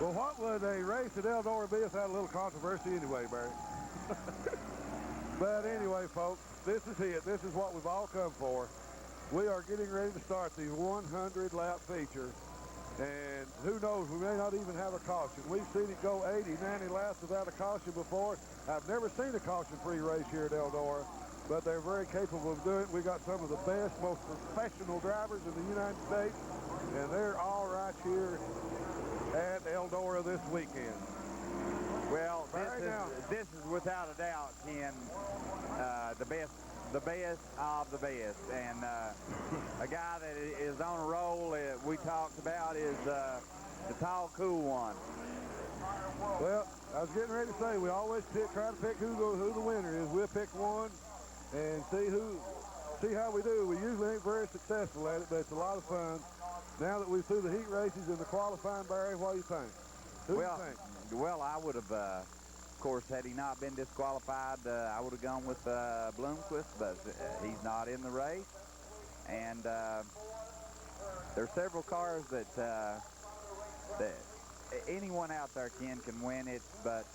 Well, what would a race at Eldora be without a little controversy anyway, Barry? But anyway, folks, this is it. This is what we've all come for. We are getting ready to start the 100-lap feature. And who knows, we may not even have a caution. We've seen it go 80, 90 laps without a caution before. I've never seen a caution-free race here at Eldora, but they're very capable of doing it. We got some of the best, most professional drivers in the United States, and they're all right here at Eldora this weekend. Well, this is without a doubt, Ken, the best of the best. And a guy that is on a roll that we talked about is the tall, cool one. Well, I was getting ready to say, we always try to pick who the winner is. We'll pick one and see how we do. We usually ain't very successful at it, but it's a lot of fun. Now that we're through the heat races and the qualifying, Barry, what do you think? Who do you think? Well, I would have, of course, had he not been disqualified, I would have gone with Bloomquist, but he's not in the race. And there's several cars that anyone out there, Ken, can win it, but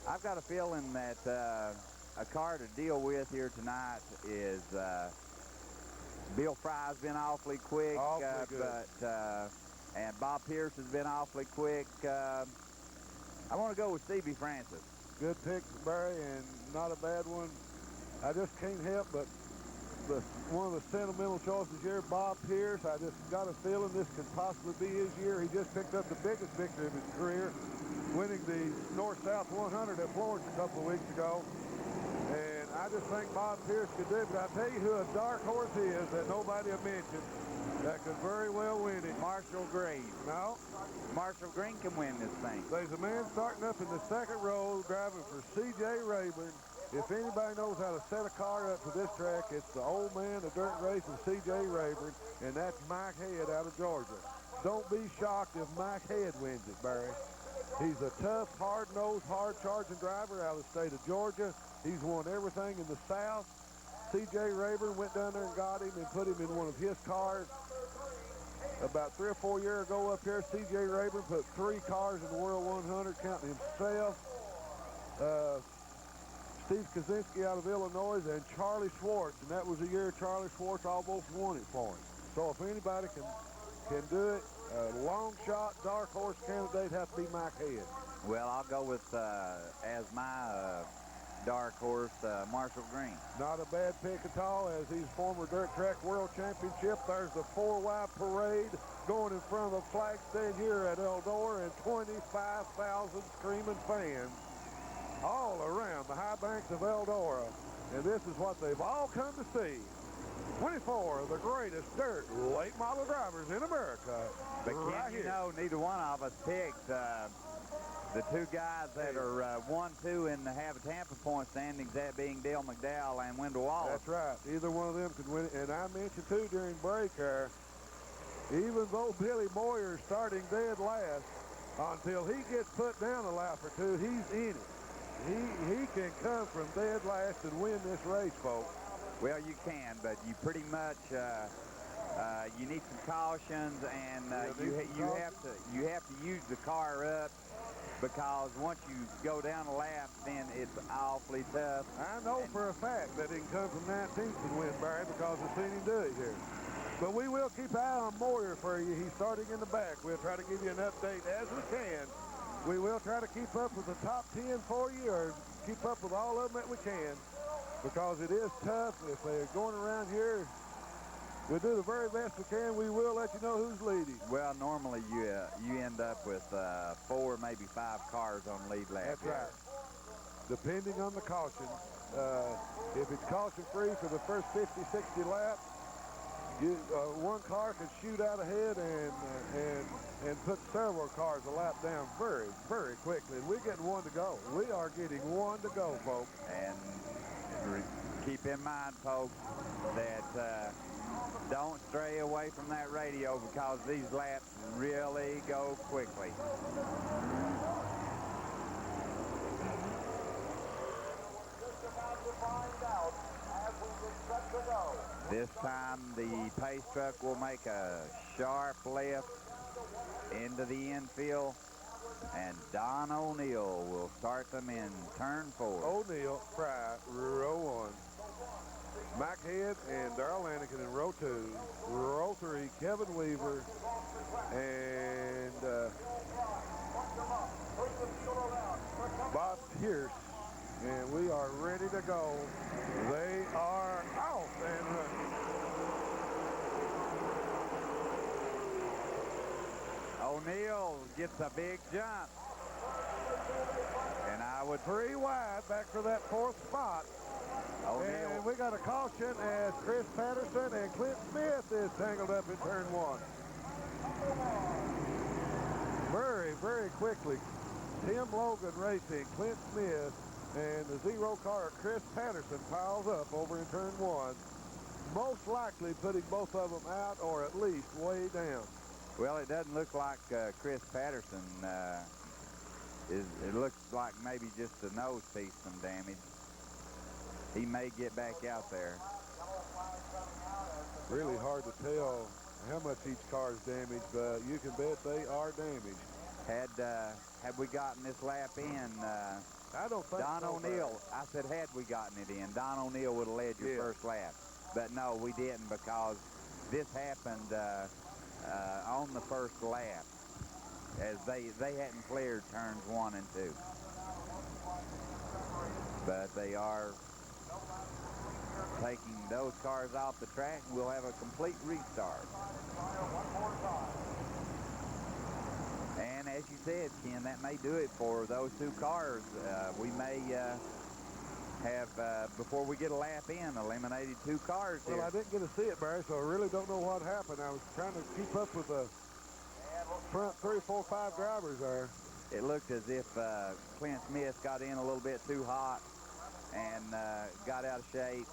I've got a feeling that a car to deal with here tonight is Bill Fry's been awfully quick, and Bob Pierce has been awfully quick. I want to go with Stevie Francis. Good pick, Barry, and not a bad one. I just can't help but one of the sentimental choices here, Bob Pierce. I just got a feeling this could possibly be his year. He just picked up the biggest victory of his career, winning the North-South 100 at Florence a couple of weeks ago. And I just think Bob Pierce could do it. But I'll tell you who a dark horse is that nobody will mention that could very well win it. Marshall Green. No. Marshall Green can win this thing. There's a man starting up in the second row driving for C.J. Rayburn. If anybody knows how to set a car up for this track, it's the old man of dirt racing, C.J. Rayburn, and that's Mike Head out of Georgia. Don't be shocked if Mike Head wins it, Barry. He's a tough, hard-nosed, hard-charging driver out of the state of Georgia. He's won everything in the South. C.J. Rayburn went down there and got him and put him in one of his cars. About 3 or 4 years ago up here, C.J. Rayburn put 3 cars in the World 100, counting himself, Steve Kaczynski out of Illinois, and Charlie Schwartz. And that was the year Charlie Schwartz almost won it for him. So if anybody can do it, a long shot, dark horse candidate has to be Mike Head. Well, I'll go with, as my dark horse, Marshall Green. Not a bad pick at all, as he's former dirt track world championship. There's the 4Y parade going in front of the flag stand here at Eldora, and 25,000 screaming fans all around the high banks of Eldora. And this is what they've all come to see. 24 of the greatest dirt late model drivers in America. But right you here. know, neither one of us picked the 2 guys that are 1-2 in the Tampa point standings, that being Dale McDowell and Wendell Wallace. That's right. Either one of them could win it. And I mentioned, too, during break here, even though Billy Moyer's starting dead last, until he gets put down a lap or two, he's in it. He can come from dead last and win this race, folks. Well, you can, but you pretty much you need some cautions, and you have to use the car up, because once you go down a lap, then it's awfully tough. I know for a fact that he can come from 19th and win, Barry, because I've seen him do it here. But we will keep an eye on Moyer for you. He's starting in the back. We'll try to give you an update as we can. We will try to keep up with the top 10 for you, or keep up with all of them that we can, because it is tough. If they're going around here, we'll do the very best we can. We will let you know who's leading. Well, normally you end up with 4, maybe 5 cars on lead lap. That's right. Depending on the caution. If it's caution-free for the first 50, 60 laps, one car can shoot out ahead and put several cars a lap down very, very quickly. And we're getting one to go. We are getting one to go, folks. And keep in mind, folks, that don't stray away from that radio, because these laps really go quickly. This time the pace truck will make a sharp left into the infield, and Don O'Neill will start them in turn 4. O'Neill, Fry, row 1. Mike Head and Darrell Lanigan in row 2. Row 3, Kevin Weaver and Bob Pierce. And we are ready to go. They are off and running. O'Neill gets a big jump. And I would... 3 wide back for that 4th spot. O'Neill. And we got a caution as Chris Patterson and Clint Smith is tangled up in turn 1. Very, very quickly, Tim Logan racing, Clint Smith, and the 0 car Chris Patterson piles up over in turn 1. Most likely putting both of them out or at least way down. Well, it doesn't look like Chris Patterson. It looks like maybe just the nose piece some damage. He may get back out there. Really hard to tell how much each car is damaged, but you can bet they are damaged. Had we gotten this lap in, I don't think Don so, O'Neill, I said had we gotten it in, Don O'Neill would have led your first lap. But no, we didn't, because this happened on the first lap, as they hadn't cleared turns 1 and 2. But they are taking those cars off the track. We'll have a complete restart. And as you said, Ken, that may do it for those 2 cars. We may have, before we get a lap in, eliminated 2 cars here. Well, I didn't get to see it, Barry, so I really don't know what happened. I was trying to keep up with the front 3, 4, 5 drivers there. It looked as if Clint Smith got in a little bit too hot and got out of shape,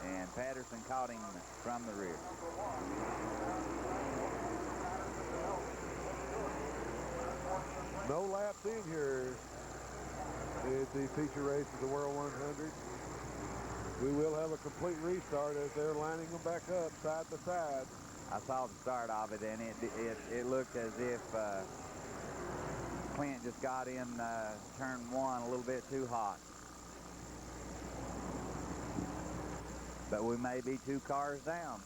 and Patterson caught him from the rear. No laps in here at the feature race of the World 100. We will have a complete restart as they're lining them back up side by side. I saw the start of it, and it looked as if Clint just got in turn 1 a little bit too hot. But we may be 2 cars down.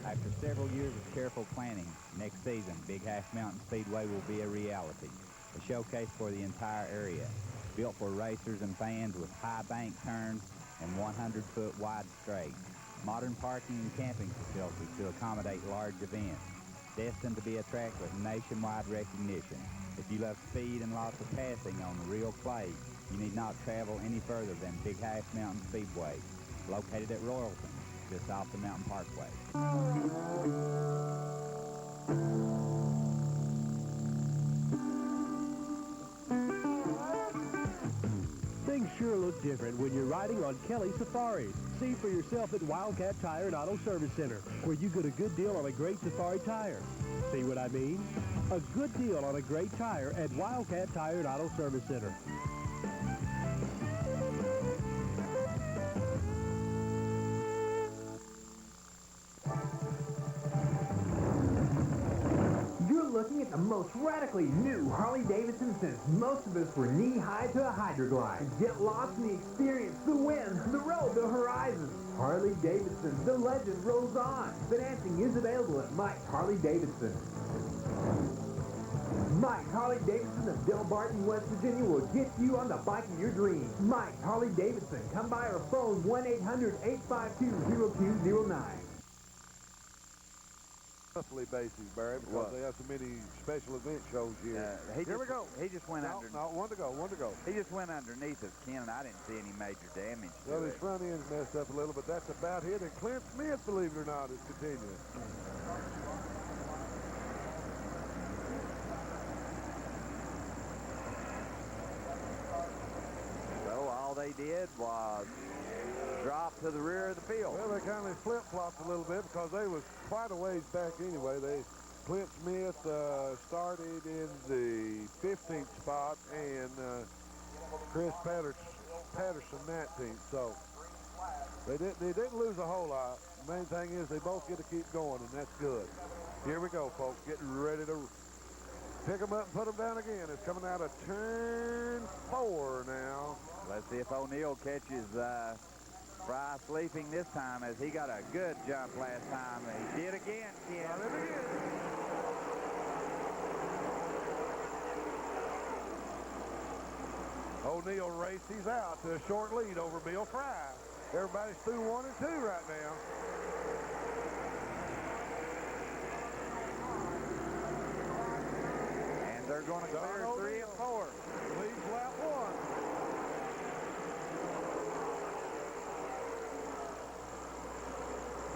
After several years of careful planning, next season, Big Half Mountain Speedway will be a reality. A showcase for the entire area, built for racers and fans with high bank turns and 100-foot wide straights. Modern parking and camping facilities to accommodate large events. Destined to be a track with nationwide recognition. If you love speed and lots of passing on the real clay, you need not travel any further than Big Half Mountain Speedway, located at Royalton, just off the Mountain Parkway. Things sure look different when you're riding on Kelly Safaris. See for yourself at Wildcat Tire and Auto Service Center, where you get a good deal on a great Safari tire. See what I mean? A good deal on a great tire at Wildcat Tire and Auto Service Center. Looking at the most radically new Harley-Davidson since most of us were knee-high to a hydroglide. Get lost in the experience, the wind, the road, the horizon. Harley-Davidson, the legend rolls on. Financing is available at Mike Harley-Davidson. Mike Harley-Davidson of Del Barton, West Virginia will get you on the bike of your dreams. Mike Harley-Davidson. Come by our phone 1-800-852-0209. monthly basis, Barry, because they have so many special event shows here. Here we go. He just went under. No, one to go. He just went underneath us, Ken, and I didn't see any major damage to Well, his it. front end's messed up a little, but that's about it. And Clint Smith, believe it or not, is continuing. So all they did was drop to the rear of the field. Well, they kind of flip-flopped a little bit because they was quite a ways back anyway. Clint Smith started in the 15th spot and Chris Patterson 19th. So they didn't lose a whole lot. The main thing is they both get to keep going, and that's good. Here we go, folks. Getting ready to pick them up and put them down again. It's coming out of turn 4 now. Let's see if O'Neal catches Fry sleeping this time, as he got a good jump last time. He did again, Ken. O'Neal races out to a short lead over Bill Fry. Everybody's through 1 and 2 right now. And they're going to clear 3 and 4. Leads lap 1.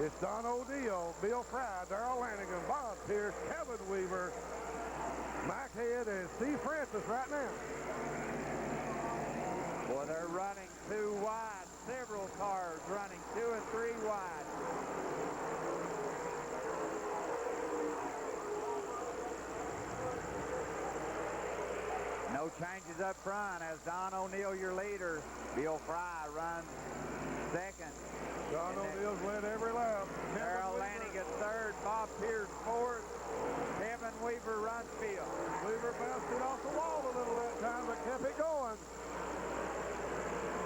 It's Don O'Neal, Bill Fry, Darrell Lanigan, Bob Pierce, Kevin Weaver, Mike Head, and Steve Francis right now. Boy, they're running 2 wide. Several cars running 2 and 3 wide. No changes up front as Don O'Neal, your leader. Bill Fry runs second. Don O'Neal's led every lap. Darrell Lanigan third, Bob Pierce fourth, Kevin Weaver runs fifth. Weaver bounced it off the wall a little that time, but kept it going.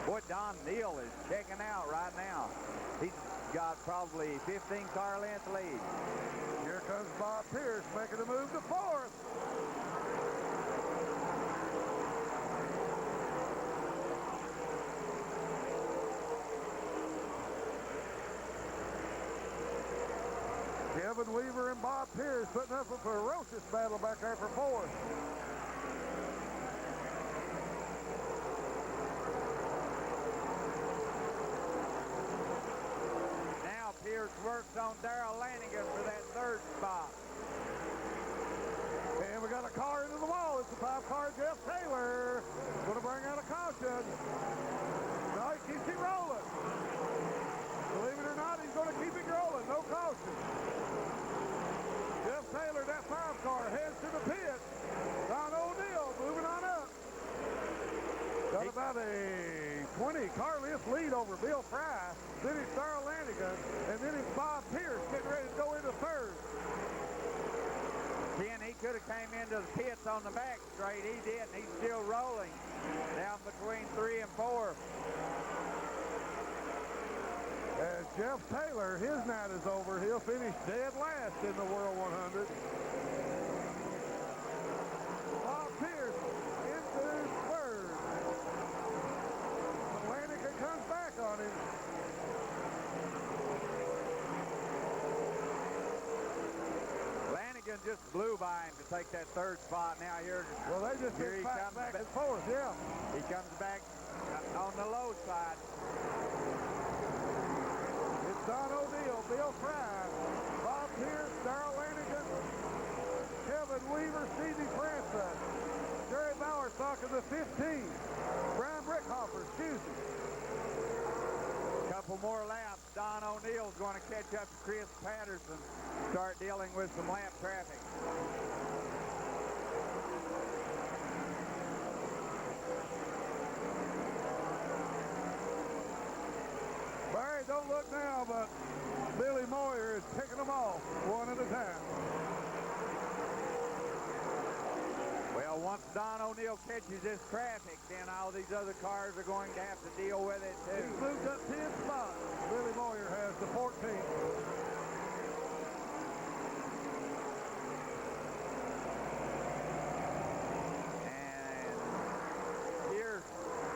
Boy, Don Neal is checking out right now. He's got probably 15 car length lead. Here comes Bob Pierce making a move to 4th. Kevin Weaver and Bob Pierce putting up a ferocious battle back there for 4th. Now Pierce works on Darrell Lanigan for that 3rd spot. And we got a car into the wall. It's the 5-car Jeff Taylor. Going to bring out a caution. No, he keeps it rolling. Believe it or not, he's going to keep it rolling. No caution. Jeff Taylor, that 5-car, heads to the pit. Don O'Neal moving on up. Got about a 20-car length lead over Bill Fry. Then it's Darrell Lanigan. And then it's Bob Pierce getting ready to go into 3rd. Ken, he could have came into the pits on the back straight. He didn't. He's still rolling down between 3 and 4. As Jeff Taylor, his night is over. He'll finish dead last in the World 100. Bob Pierce into 3rd. Lanigan comes back on him. Lanigan just blew by him to take that 3rd spot. Now here, Well, they just here get back and forth, yeah. He comes back on the low side. It's Don O'Neal, Bill Fry, Bob Pierce, Darrell Lanigan, Kevin Weaver, Stevie Francis, Jerry Bowersock in the 15, Brian Brickhofer, excuse me. Couple more laps. Don O'Neal's going to catch up to Chris Patterson, start dealing with some lap traffic. Barry, don't look now, but Billy Moyer is picking them off one at a time. Well, once Don O'Neal catches this traffic, then all these other cars are going to have to deal with it too. He's moved up 10 spots. Billy Moyer has the 14th. And Pierce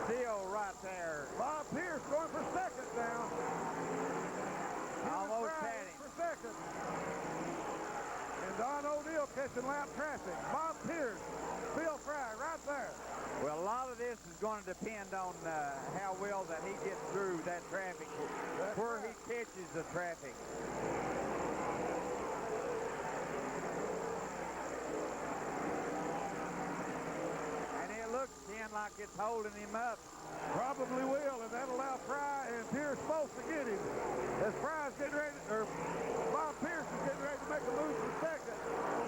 still right there. Bob Pierce going for 2nd now. Almost had him. For 2nd. working lap traffic. Bob Pierce, Bill Fry, right there. Well, a lot of this is going to depend on how well that he gets through that traffic, where he catches the traffic. And it looks, Ken, like it's holding him up. Probably will, and that'll allow Fry and Pierce both to get him. As Fry's getting ready, or Bob Pierce is getting ready to make a move for second,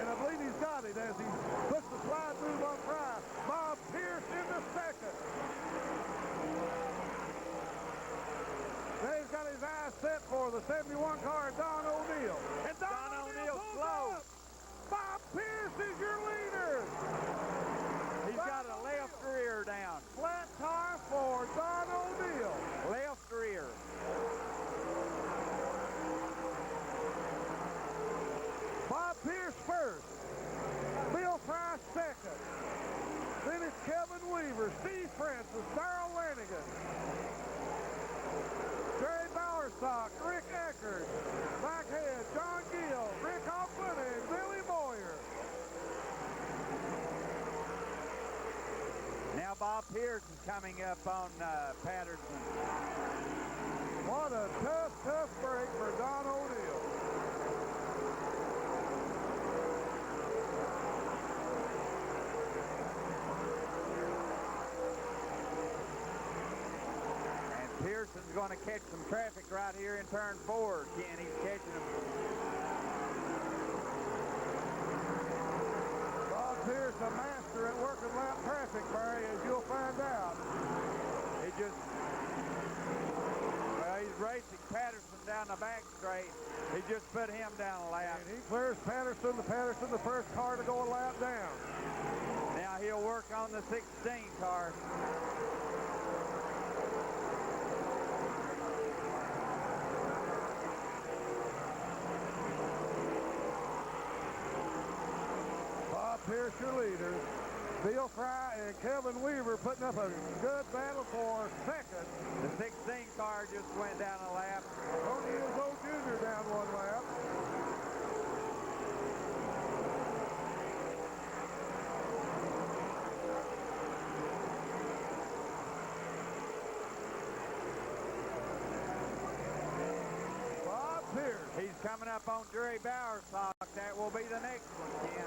and I believe he's got it as he puts the slide move on Fry. Bob Pierce into second. Now he's got his eyes set for the 71 car, Don O'Neill. And Don O'Neill slow. Bob Pierce is your leader. He's got a left rear down. Flat tire for Don O'Neill. Left rear. Bob Pierce first. Bill Fry second. Then it's Kevin Weaver, Steve Francis, Darrell Lanigan, Jerry Bowersock, Rick Eckert, Mike Head, John Gill, Rick Hoffman, and Billy Moyer. Now Bob Pierce is coming up on Patterson. What a tough break for Don O'Neill. And Pearson's going to catch some traffic right here in turn 4, Ken. He's catching them. Bob Pierce, a master at working lap traffic, Barry, as you'll find out. He just, well, he's racing Patterson down the back straight. He just put him down a lap. And he clears Patterson, the first car to go a lap down. Now he'll work on the 16 car. Bob Pierce, your leader. Bill Fry and Kevin Weaver putting up a good battle for second. The 16 car just went down a lap. O'Neill's old junior down one lap. Bob Pierce. He's coming up on Jerry Bowersock. That will be the next one, Ken.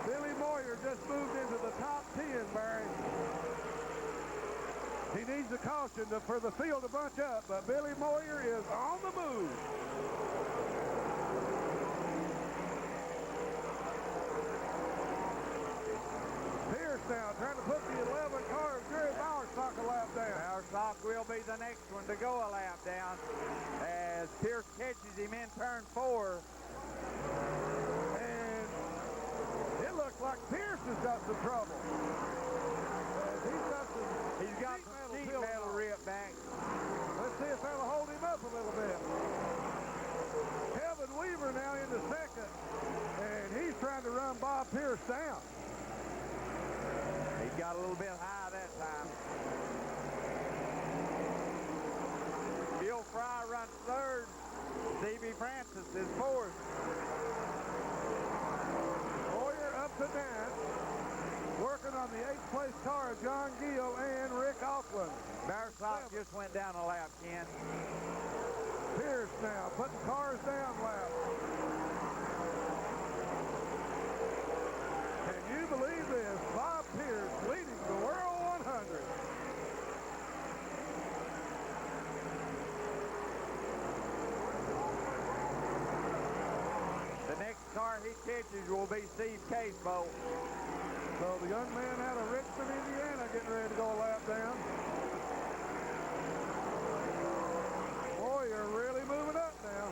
Billy Moyer just moved into the top 10, Barry. He needs a caution for the field to bunch up, but Billy Moyer is on the move. Pierce now trying to put the 11 car of Jerry Bowersock a lap down. Bowersock will be the next one to go a lap down as Pierce catches him in turn 4. And it looks like Pierce has got some trouble. He's got some sheet metal ripped back. Let's see if that'll hold him up a little bit. Kevin Weaver now into second, and he's trying to run Bob Pierce down. He got a little bit high that time. Bill Fry runs third. C.B. Francis is fourth. Moyer up to 9. Working on the 8th place car, John Gill and Rick Auckland. Bowersock just went down a lap, Ken. Pierce now putting cars down lap. Can you believe this? Bob Pierce leading the World 100. The next car he catches will be Steve Casebolt. So the young man out of Richmond, Indiana, getting ready to go a lap down. Boy, you're really moving up now.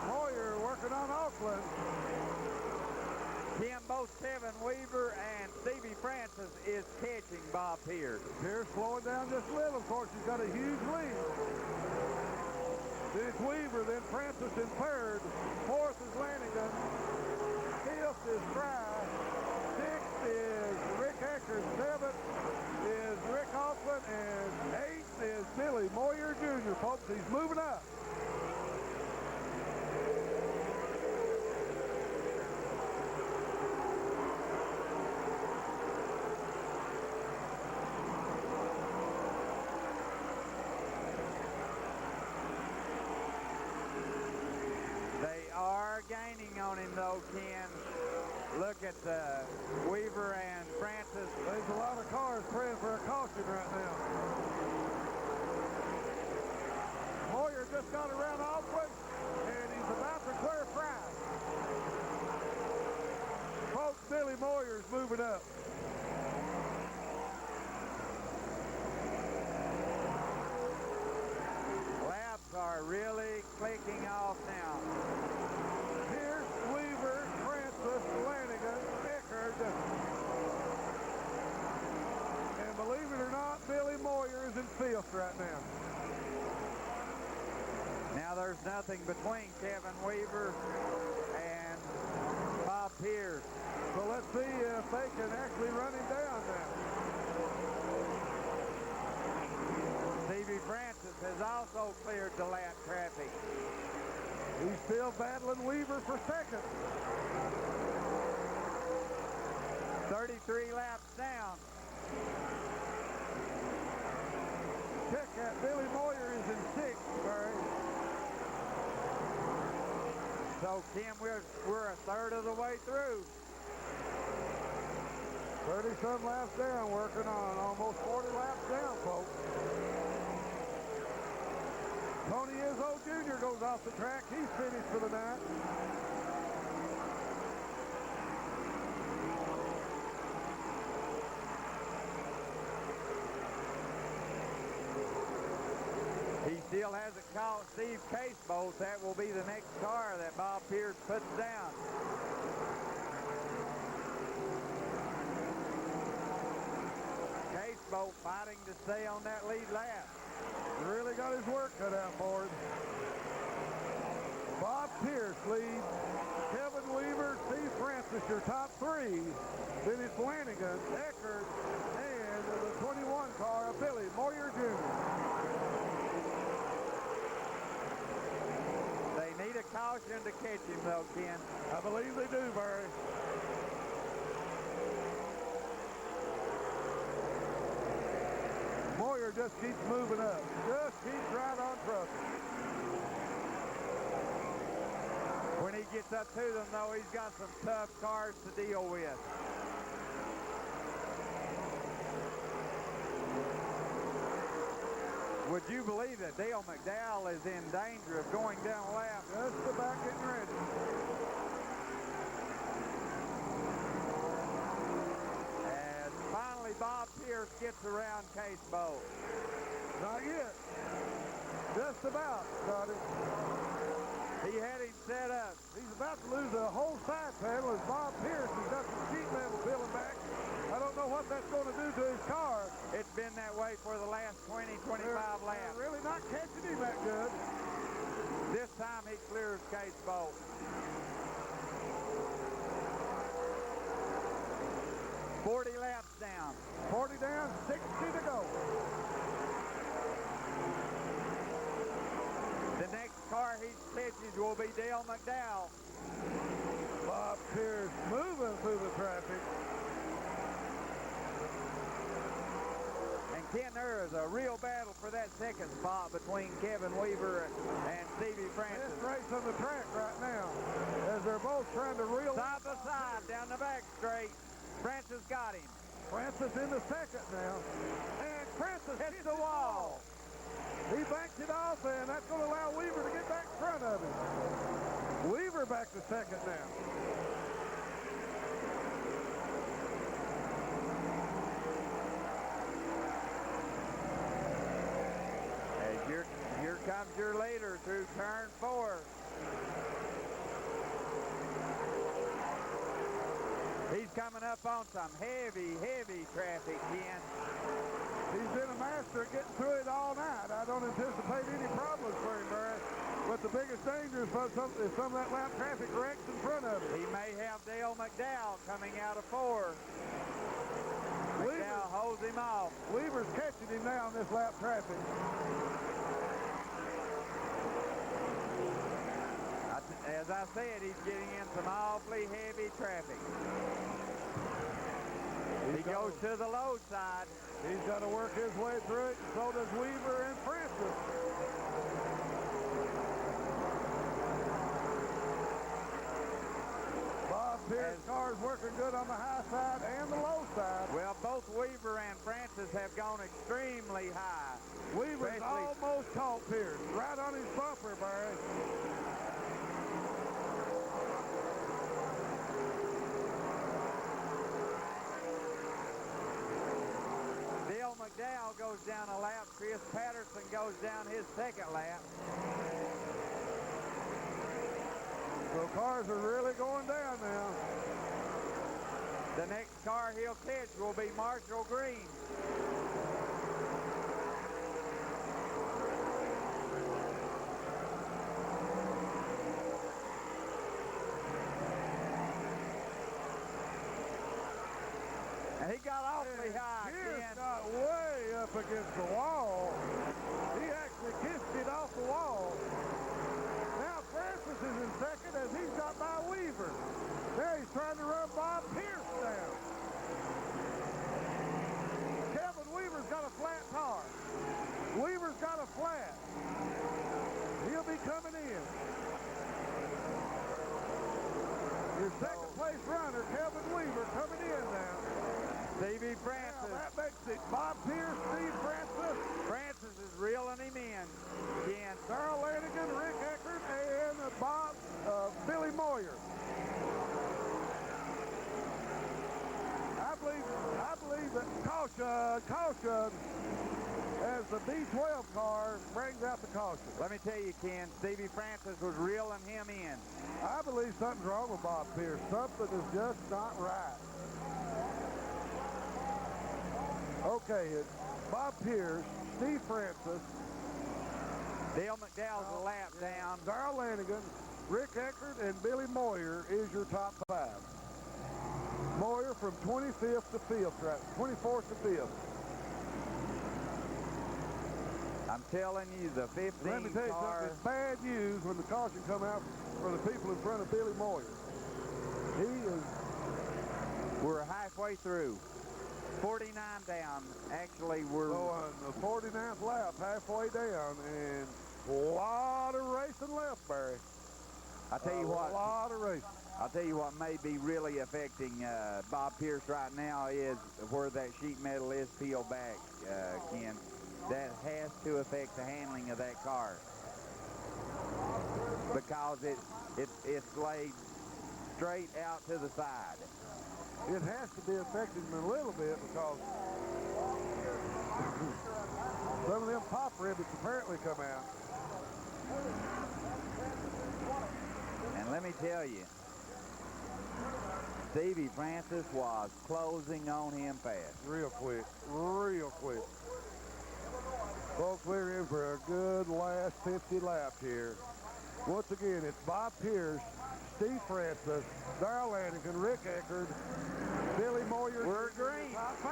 Moyer working on Auckland. Ken, both Kevin Weaver and Stevie Francis is catching Bob Pierce. Pierce slowing down just a little. Of course, he's got a huge lead. Then it's Weaver, then Francis in third. Fourth is Lanigan. Fifth is Fry. Sixth is Rick Eckert. Seventh is Rick Hoffman. And eighth is Billy Moyer Jr. Folks, he's moving up. Gaining on him though, Ken. Look at Weaver and Francis. There's a lot of cars praying for a caution right now. Moyer just got around Hoffman, and he's about to clear Fry. Folks, Billy Moyer's moving up. Laps are really clicking off now. Here's Weaver, Francis, Lanigan, Eckert. And believe it or not, Billy Moyer is in fifth right now. Now there's nothing between Kevin Weaver and Bob Pierce. So let's see if they can actually run him down now. Stevie Francis has also cleared the lap traffic. He's still battling Weaver for second. 33 laps down. Check that. Billy Moyer is in sixth, Barry. So, Kim, we're a third of the way through. 30-some laps down, working on almost 40 laps down, folks. Tony Izzo Jr. goes off the track. He's finished for the night. He still hasn't caught Steve Casebolt. That will be the next car that Bob Pierce puts down. Casebolt fighting to stay on that lead lap. Really got his work cut out for him. Bob Pierce leads. Kevin Weaver, Steve Francis, your top three. Then it's Lanigan, Eckert, and the 21 car of Billy Moyer Jr. They need a caution to catch him, though, Ken. I believe they do, Barry. Moyer just keeps moving up. Just keeps right on trucking. When he gets up to them, though, he's got some tough cars to deal with. Would you believe that Dale McDowell is in danger of going down a lap? Just about getting ready. And finally, Bob Pierce gets around Casebolt. Not yet. Just about, Scotty. He had him set up. He's about to lose a whole side panel as Bob Pierce has got some sheet metal peeling back. I don't know what that's going to do to his car. It's been that way for the last 20, 25 laps. They're really not catching him that good. This time he clears Casebolt. 40 laps down. 40 down, 60 to go. The next car he catches will be Dale McDowell. Bob Pierce moving through the traffic. And Ken, there is a real battle for that second spot between Kevin Weaver and Stevie Francis. Best race on the track right now as they're both trying to reel side by side down the back straight. Francis got him. Francis in the second now. And Francis hits the wall. He backed it off, and that's going to allow Weaver to get back in front of him. Weaver back to second now. As here comes your leader through turn 4. He's coming up on some heavy traffic, Ken. He's been a master at getting through it all night. I don't anticipate any problems for him, Barry. But the biggest danger is some of that lap traffic wrecks in front of it. He may have Dale McDowell coming out of 4. McDowell holds him off. Weaver's catching him now in this lap traffic. As I said, he's getting in some awfully heavy traffic. He goes to the low side. He's got to work his way through it, and so does Weaver and Francis. Bob Pierce's car's working good on the high side and the low side. Well, both Weaver and Francis have gone extremely high. Weaver's almost caught Pierce, right on his bumper, Barry. McDowell goes down a lap. Chris Patterson goes down his second lap. So cars are really going down now. The next car he'll catch will be Marshall Green. And he got awfully high. Pierce got way up against the wall. He actually kissed it off the wall. Now Francis is in second as he's got by Weaver. Now he's trying to run Bob Pierce down. Kevin Weaver's got a flat car. Weaver's got a flat. He'll be coming in. Your second place runner, Kevin Weaver, coming in now. Stevie Francis. Now that makes it Bob Pierce, Steve Francis. Francis is reeling him in. Ken. Darrell Lanigan, Rick Eckert, and Billy Moyer. I believe that caution as the B12 car brings out the caution. Let me tell you, Ken, Stevie Francis was reeling him in. I believe something's wrong with Bob Pierce. Something is just not right. Okay, it's Bob Pierce, Steve Francis, Dale McDowell's a lap down. Darrell Lanigan, Rick Eckert, and Billy Moyer is your top 5. Moyer from 25th to 5th, right? 24th to 5th. I'm telling you, the 15 Let me tell you car. something. It's bad news when the caution come out for the people in front of Billy Moyer. We're halfway through. 49 down. Actually, we're... So on the 49th lap, halfway down, and a lot of racing left, Barry. I'll tell you what. A lot of racing. I'll tell you what may be really affecting Bob Pierce right now is where that sheet metal is peeled back, Ken. That has to affect the handling of that car because it's laid straight out to the side. It has to be affecting them a little bit because some of them pop ribbons apparently come out. And let me tell you, Stevie Francis was closing on him fast. Real quick, real quick. Folks, we're in for a good last 50 laps here. Once again, it's Bob Pierce, Steve Francis, Darrell Lanigan, Rick Eckert, Billy Moyer. We're green. Top 5.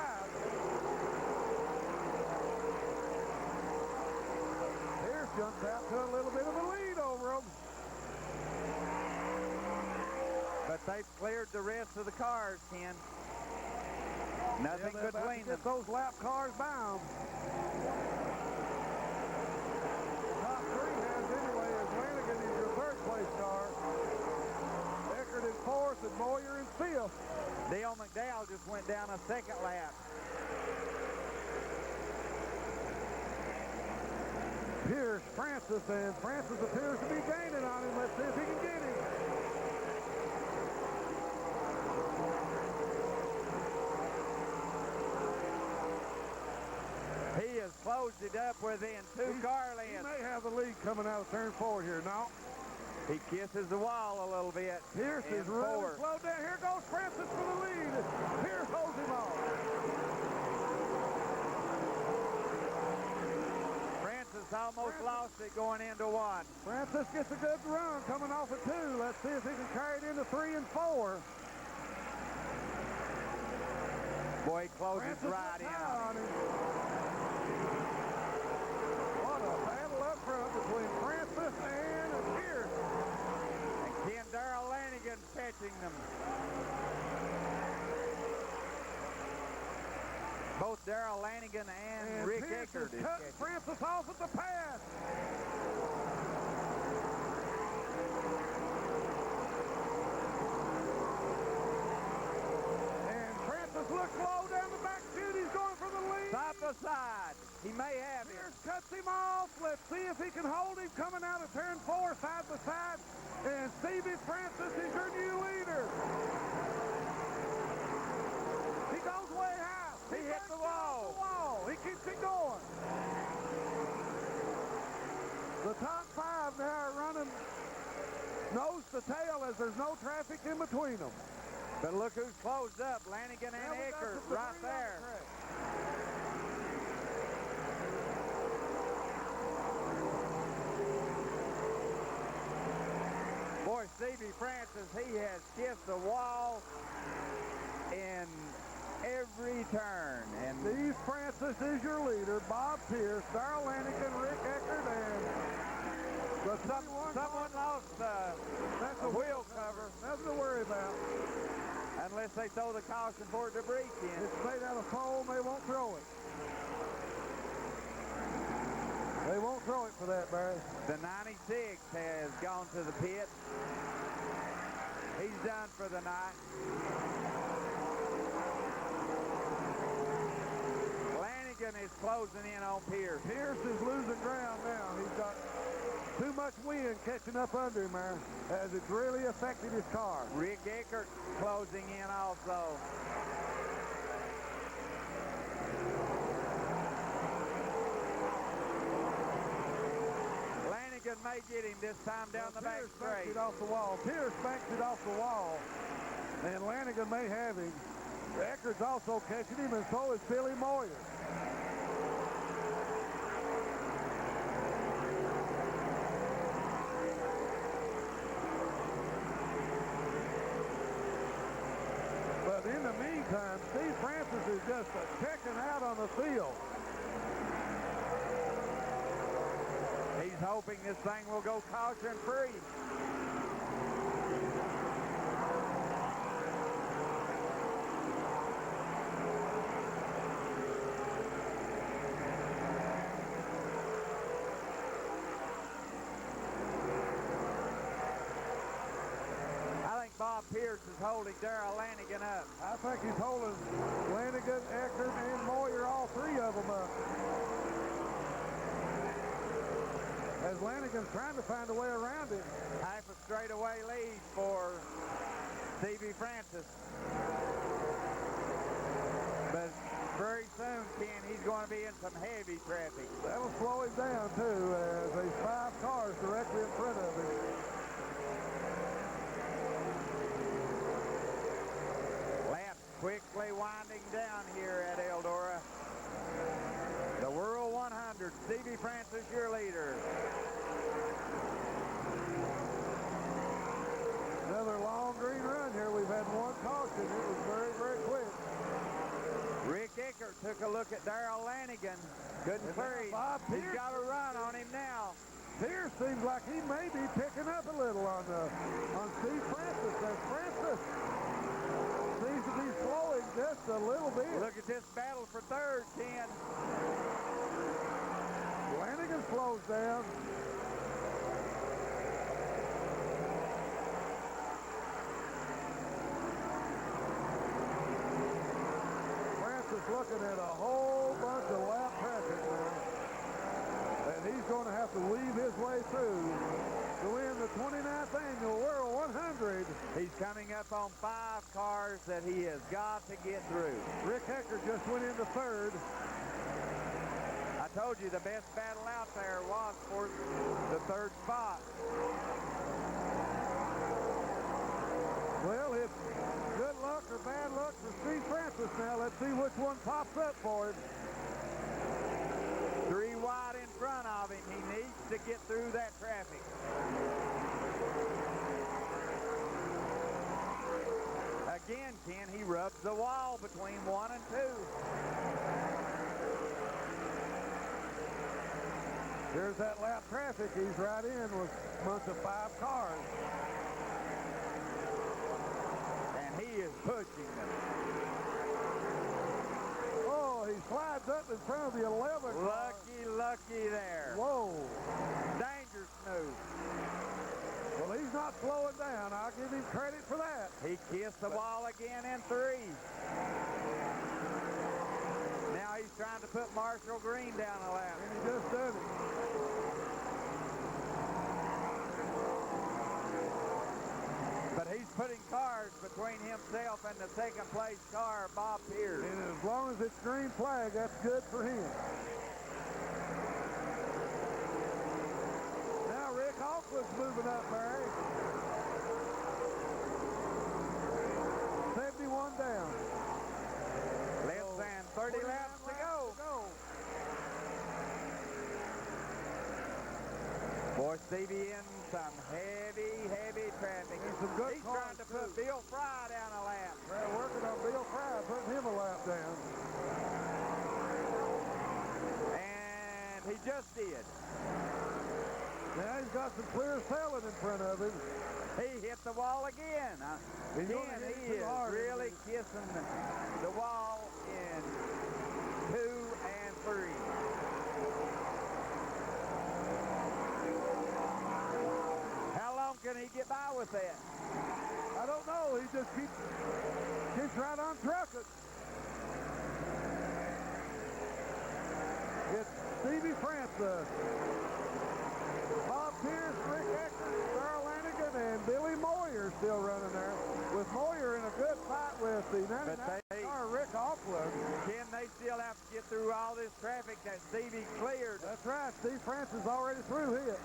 Pierce jumps out to a little bit of a lead over them. But they've cleared the rest of the cars, Ken. Nothing between them. Get those lap cars bound. Top 3 has anyway as Lanigan is your 3rd place car. Eckert in 4th and Moyer in 5th. Dale McDowell just went down a 2nd lap. Pierce, Francis, and Francis appears to be gaining on him. Let's see if he can get him. He has closed it up within 2 car He lengths. may have the lead coming out of turn 4 here. No. He kisses the wall a little bit. Pierce is really slow down. Here goes Francis for the lead. Pierce holds him off. Francis almost lost it going into 1. Francis gets a good run coming off of 2. Let's see if he can carry it into 3 and 4. Boy, he closes Francis right in on him. What a battle up front between Francis and Pierce. And Ken Darrell Lanigan catching them. Both Darrell Lanigan and Rick Pierce Eckert is is cutting catching. Francis off at the pass. And Francis looks low down the back chute. He's going for the lead. Side by side. He may have it. Pierce cuts him off. Let's see if he can hold him coming out of turn 4 side by side. And Stevie Francis is your new leader. He goes way high. He hit the wall. He keeps it going. The top 5 now are running nose to tail as there's no traffic in between them. But look who's closed up. Lanigan and Now we got Eckert the right debris on there. the track. Boy, Stevie Francis, he has kissed the wall in every turn. And Steve Francis is your leader. Bob Pierce, Darrell Lanigan, Rick Eckert, and the someone lost that's a a wheel cover. Nothing to worry about. Unless they throw the caution for debris in. It's made out of foam. They won't throw it. They won't throw it for that, Barry. The 96 has gone to the pit. He's done for the night. Lanigan is closing in on Pierce. Pierce is losing ground now. He's got too much wind catching up under him there, as it's really affected his car. Rick Eckert closing in also. Lanigan may get him this time down the back Pierce banks straight. it off the wall. Pierce banks it off the wall, and Lanigan may have him. Eckert's also catching him, and so is Billy Moyer. But in the meantime, Steve Francis is just checking out on the field. He's hoping this thing will go caution-free. I think Bob Pierce is holding Darrell Lanigan up. I think he's holding Lanigan, Eckert, and Moyer, all 3 of them up. As Lanigan's trying to find a way around him. Half a straightaway lead for Stevie Francis. But very soon, Ken, he's going to be in some heavy traffic. That'll slow him down, too, as there's 5 cars directly in front of him. Laps quickly winding down here at Eldora. The World 100, Stevie Francis, your leader. Another long green run here. We've had 1 caution. It was very, very quick. Rick Eckert took a look at Darrell Lanigan. Couldn't And hurry. Bob He's Pierce. got a run on him now. Pierce seems like he may be picking up a little on Steve Francis. As Francis seems to be slowing just a little bit. Look at this battle for third, Ken. Lanigan slows down. Francis looking at a whole bunch of lap traffic now. And he's going to have to weave his way through to win the 29th Annual World 100. He's coming up on 5 cars that he has got to get through. Rick Eckert just went into 3rd. I told you the best battle out there was for the 3rd spot. Well, it's good luck or bad luck for Steve Francis now. Let's see which one pops up for him. 3 wide in front of him. He to get through that traffic. Again, Ken, he rubs the wall between 1 and 2. Here's that lap traffic. He's right in with a bunch of 5 cars. And he is pushing them. Oh, he slides up in front of the 11 car. Lucky there. Whoa. Danger smooth. Well, he's not slowing down. I'll give him credit for that. He kissed the wall again in 3. Now he's trying to put Marshall Green down a lap. And he just done it. But he's putting cars between himself and the second place car, Bob Pierce. And as long as it's green flag, that's good for him. Now Rick Auckland's moving up, Barry. 71 down. Less than 30 laps to go. Boy, Stevie in some heavy traffic. Some good He's trying to put too. Bill Fry down a lap. They're working on Bill Fry, putting him a lap down. And he just did. Now he's got some clear sailing in front of him. He hit the wall again. He's Again, gonna hit he too is hard, really isn't kissing the wall in 2 and 3. How long can he get by with that? I don't know. He just keeps right on trucking. It's Stevie Francis, Bob Pierce, Rick Eckert, Darrell Lanigan, and Billy Moyer still running there. With Moyer in a good fight with the 99 car Rick Auckland. Ken, they still have to get through all this traffic that Stevie cleared. That's right. Steve Francis already through his.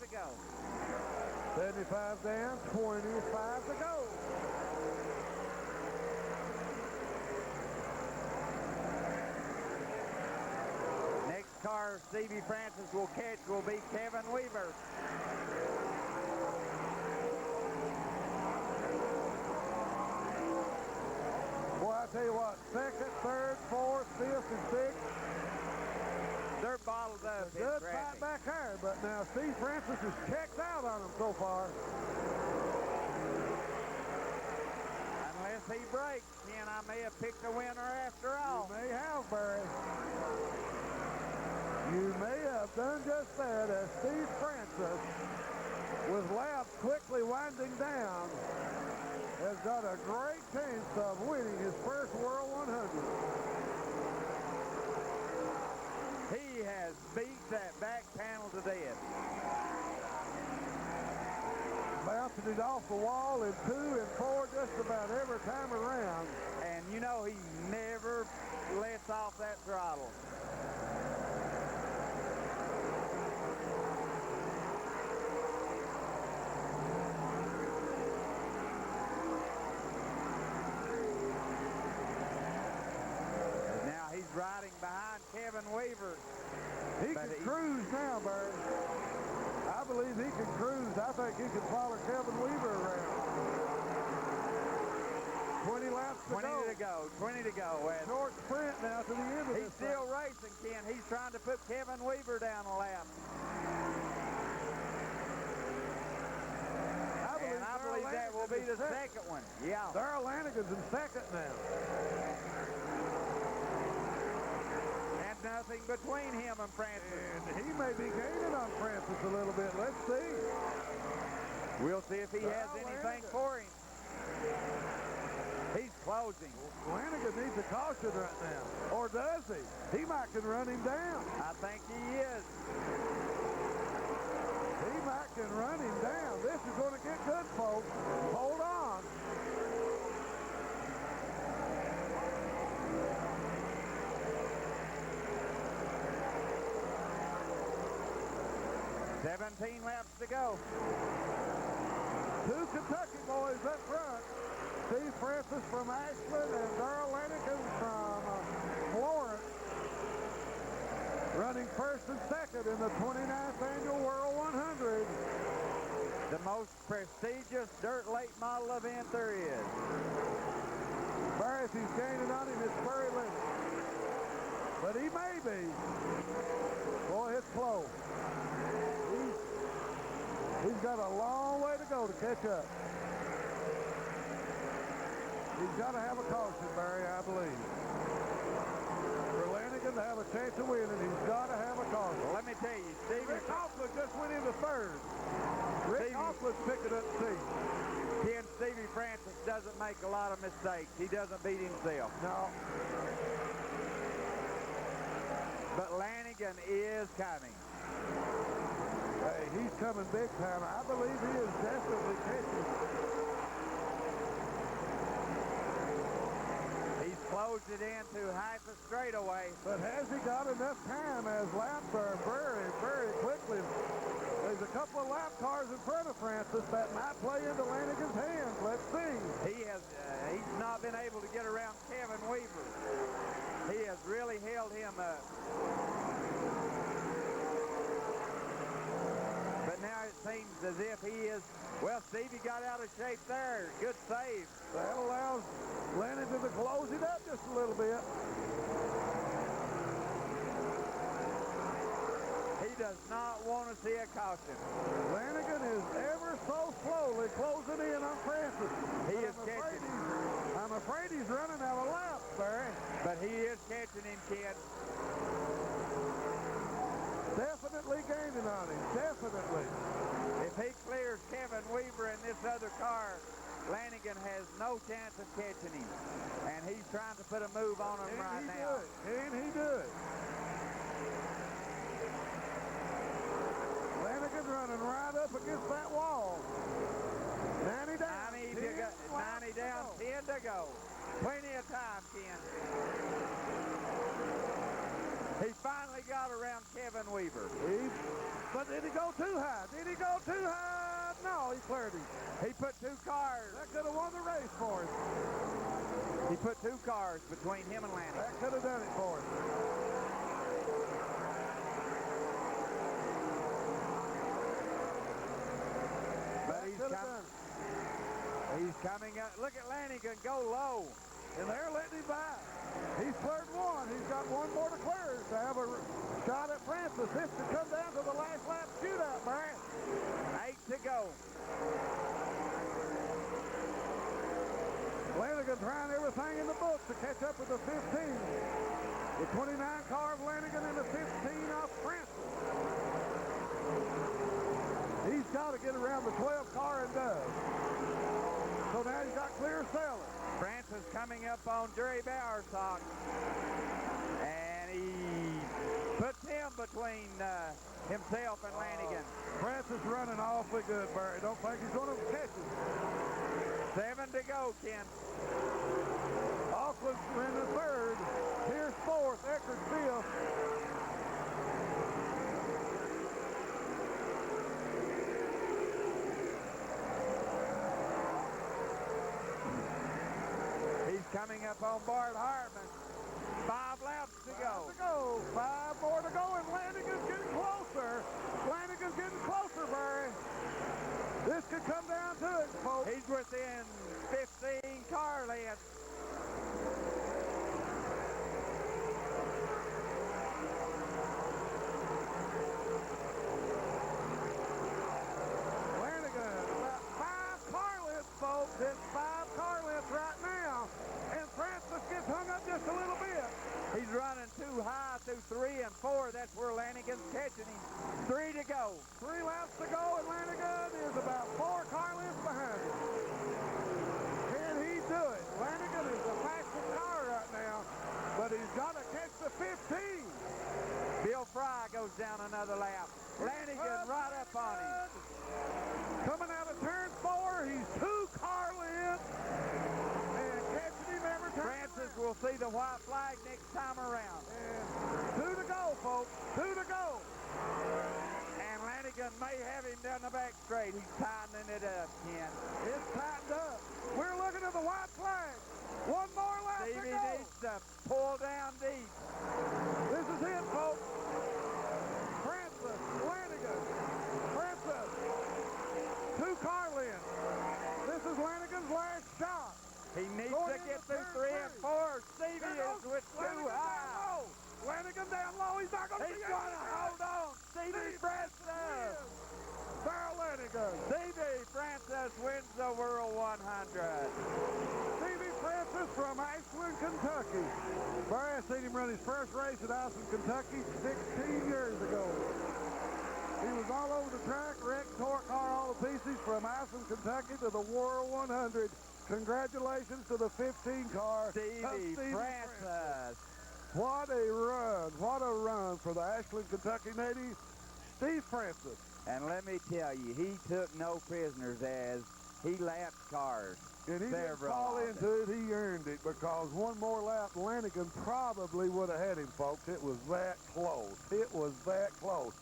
To go. 75 down, 25 to go. Next car Stevie Francis will catch will be Kevin Weaver. Boy, I tell you what, 2nd, 3rd, 4th, 5th, and 6th. They're bottled up in Good traffic. fight back there, but now Steve Francis has checked out on him so far. Unless he breaks, Ken, I may have picked a winner after all. You may have, Barry. You may have done just that as Steve Francis, with laps quickly winding down, has got a great chance of winning his first World 100. He has beat that back panel to death. Bouncing it off the wall in 2 and 4 just about every time around. And you know he never lets off that throttle. Now he's riding behind Kevin Weaver. He can cruise now, Barry. I believe he can cruise. I think he can follow Kevin Weaver around. 20 laps to 20 go. to go. 20 to go. And Short sprint now to the end of he's this still thing. racing, Ken. He's trying to put Kevin Weaver down a lap. I believe that will be the second one. Yeah. Darrell Lanigan's in 2nd now. And nothing between him and Francis. And he may be gaining on Francis a little bit. Let's see. We'll see if he has Darrell anything Lanigan. for him. He's closing. Lanigan needs a caution right now. Or does he? He might can run him down. I think he is. He might can run him down. This is going to get good, folks. Hold on. $17 laps to go. 2 Kentucky boys up front. Francis from Ashland and Darrell Lanigan from Florence running first and second in the 29th Annual World 100. The most prestigious dirt late model event there is. Barris, he's gaining on him, it's very limited. But he may be. Boy, it's close. He's got a long way to go to catch up. He's got to have a caution, Barry, I believe. For Lanigan to have a chance of winning, he's got to have a caution. Well, let me tell you, Stevie... Rick Hoffman just went into third. Rick Hoffman's picking up speed. Ken, Stevie Francis doesn't make a lot of mistakes. He doesn't beat himself. No. But Lanigan is coming. Hey, he's coming big time. I believe he is definitely catching. He's closed it into half a straightaway. But has he got enough time as laps are very, very quickly? There's a couple of lap cars in front of Francis that might play into Lanigan's hands. Let's see. He's not been able to get around Kevin Weaver. He has really held him up. But now it seems as if he is, well, Stevie got out of shape there. Good save. That allows Lanigan to close it up just a little bit. He does not want to see a caution. Lanigan is ever so slowly closing in on Francis. I'm afraid he's running out of laps, Barry. But he is catching him, Ken. Definitely gaining on him, definitely. If he clears Kevin Weaver in this other car, Lanigan has no chance of catching him. And he's trying to put a move on him right now. Can he do it? Lanigan running right up against that wall. 90 down. 90 down, 10 to go. Plenty of time, Ken. He finally got around Kevin Weaver. But did he go too high? Did he go too high? No, he cleared him. He put two cars. That could have won the race for him. He put two cars between him and Lanigan. That could have done it for him. But he's coming up. Look at Lanigan go low. And they're letting him by. He's cleared one. He's got one more to clear to have a shot at Francis. This could come down to the last lap shootout, Brian. 8 to go. Lanigan trying everything in the book to catch up with the 15. The 29 car of Lanigan and the 15 off Francis. He's got to get around the 12 car and does. So now he's got clear sailing. Francis coming up on Jerry Bowersock. And he puts him between himself and Lanigan. Francis running awfully good, Barry. Don't think he's going to catch him. 7 to go, Ken. Auckland's running third. Pierce fourth. Eckert fifth. Coming up on Bart Hartman. 5 laps to go. 5 more to go, and Lanigan's getting closer. Lanigan's getting closer, Barry. This could come down to it, folks. He's within 15 car lengths. Lanigan, about 5 car lengths, folks. It's 5 car lengths right now. And Francis gets hung up just a little bit. He's running too high through 3 and 4. That's where Lanigan's catching him. 3 to go. 3 laps to go, and Lanigan is about 4 car lengths behind him. Can he do it? Lanigan is the fastest car right now, but he's got to catch the 15. Bill Fry goes down another lap. Lanigan right up on him. Coming out of turn 4, he's 2 car lengths. And catching him every time. Francis will see the white flag next time around. And 2 to go, folks. 2 to go. And Lanigan may have him down the back straight. He's tightening it up, Ken. It's tightened up. We're looking at the white flag. shot. He needs Going to get into through turn 3 and 4. Stevie is with too high. Lanigan down low. He's not going to be He's able going to to hold on. Stevie Francis. Darrell Lanigan. Stevie Francis wins the World 100. Stevie Francis from Ashland, Kentucky. Barry, I seen him run his first race at Ashland, Kentucky 16 years ago. He was all over the track, wrecked, tore car all to pieces from Ashland, Kentucky to the World 100. Congratulations to the 15 car. Stevie Francis. What a run for the Ashland, Kentucky native, Steve Francis. And let me tell you, he took no prisoners as he lapped cars. And he didn't fall into it, he earned it, because one more lap, Lanigan probably would have had him, folks. It was that close. It was that close.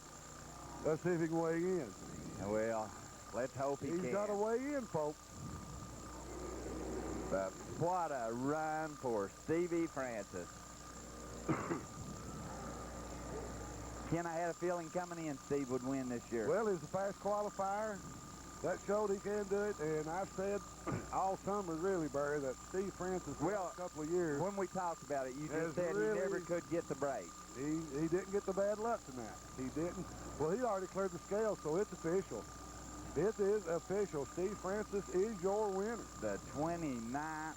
Let's see if he can weigh in. Well, let's hope he can. He's got to weigh in, folks. But what a run for Stevie Francis. Ken, I had a feeling coming in Steve would win this year. Well, he's a fast qualifier. That showed he can do it, and I've said all summer, really, Barry, that Steve Francis, well, a couple of years, when we talked about it, you just said really, he never could get the break. He didn't get the bad luck tonight. He didn't. Well, he already cleared the scale, so it's official. It is official. Steve Francis is your winner. The 29th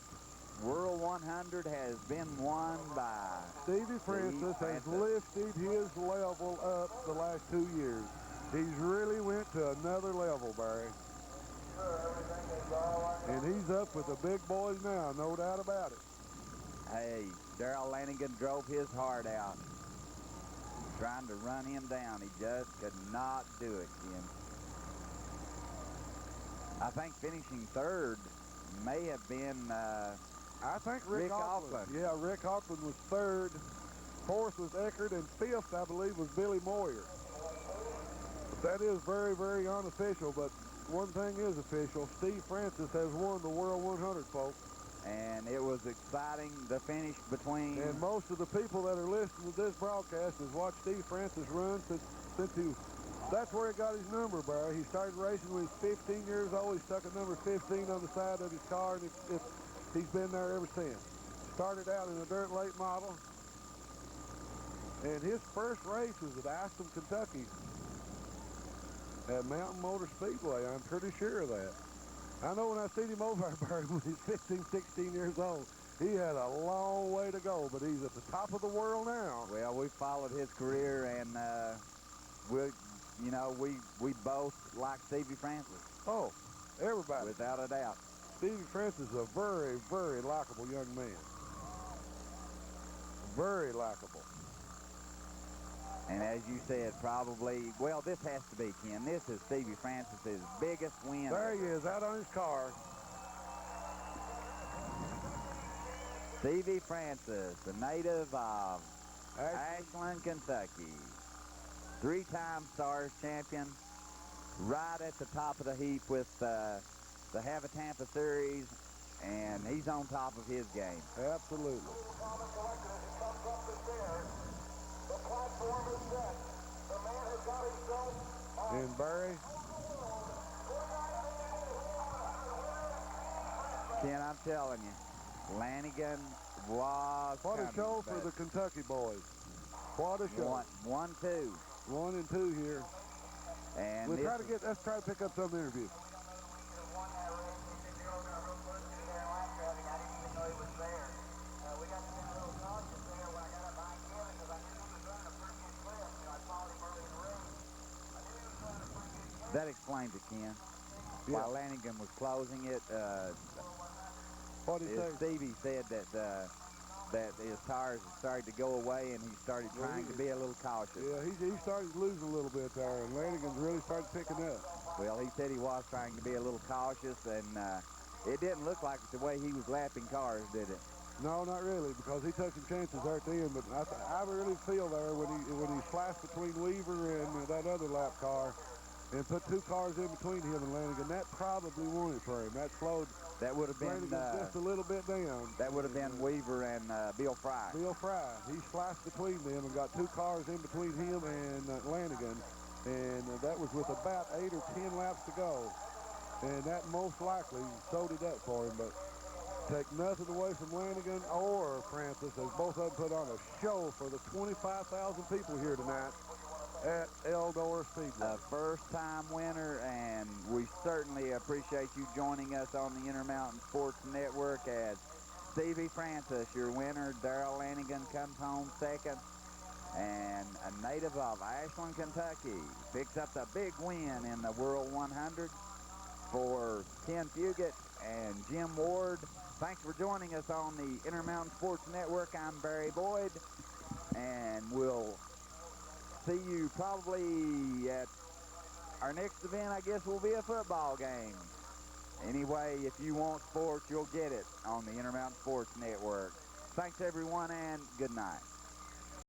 World 100 has been won by Stevie Francis has lifted his level up the last 2 years. He's really went to another level, Barry. And he's up with the big boys now, no doubt about it. Hey, Darrell Lanigan drove his heart out, trying to run him down. He just could not do it, Ken. I think finishing third may have been I think Rick Auckland. Yeah, Rick Auckland was third. Fourth was Eckert, and fifth, I believe, was Billy Moyer. But that is very, very unofficial, but one thing is official. Steve Francis has won the World 100, folks. And it was exciting, the finish between... And most of the people that are listening to this broadcast has watched Steve Francis run since he... That's where he got his number, Barry. He started racing when he was 15 years old. He stuck a number 15 on the side of his car, and he's been there ever since. Started out in a dirt late model. And his first race was at Ashland, Kentucky at Mountain Motor Speedway. I'm pretty sure of that. I know when I seen him over there, Barry, when he was 15, 16 years old, he had a long way to go, but he's at the top of the world now. Well, we followed his career, and we both like Stevie Francis. Oh, everybody. Without a doubt. Stevie Francis is a very, very likable young man. Very likable. And as you said, probably, well, this has to be, Ken. This is Stevie Francis's biggest win. There he is, out on his car. Stevie Francis, the native of Ashland, Kentucky. 3-time Stars champion, right at the top of the heap with the Have a Tampa Series, and he's on top of his game. Absolutely. And Barry? Ken, I'm telling you, Lanigan was What a show for the Kentucky boys. What a show. 1-2. 1 and 2 here. And let's try to pick up some interviews. That explains it, Ken. Yeah. While Lanigan was closing it, What did he say? Stevie said that his tires had started to go away, and he started trying to be a little cautious. Yeah, he started losing a little bit there, and Lanigan's really started picking up. Well, he said he was trying to be a little cautious, and it didn't look like it the way he was lapping cars, did it? No, not really, because he took some chances there at the end. But I really feel there when he slashed between Weaver and that other lap car, and put 2 cars in between him and Lanigan, that probably won it for him. That slowed. That would have been just a little bit down. That would have been Weaver and Bill Fry. Bill Fry. He sliced between them and got 2 cars in between him and Lanigan, and that was with about 8 or 10 laps to go. And that most likely sold it up for him. But take nothing away from Lanigan or Francis, as both of them put on a show for the 25,000 people here tonight at Eldora Speedway. A first-time winner, and we certainly appreciate you joining us on the Intermountain Sports Network as Stevie Francis, your winner. Darrell Lanigan comes home second, and a native of Ashland, Kentucky, picks up the big win in the World 100 for Ken Fugit and Jim Ward. Thanks for joining us on the Intermountain Sports Network. I'm Barry Boyd, and we'll see you probably at our next event. I guess will be a football game. Anyway, if you want sports, you'll get it on the Intermountain Sports Network. Thanks, everyone, and good night.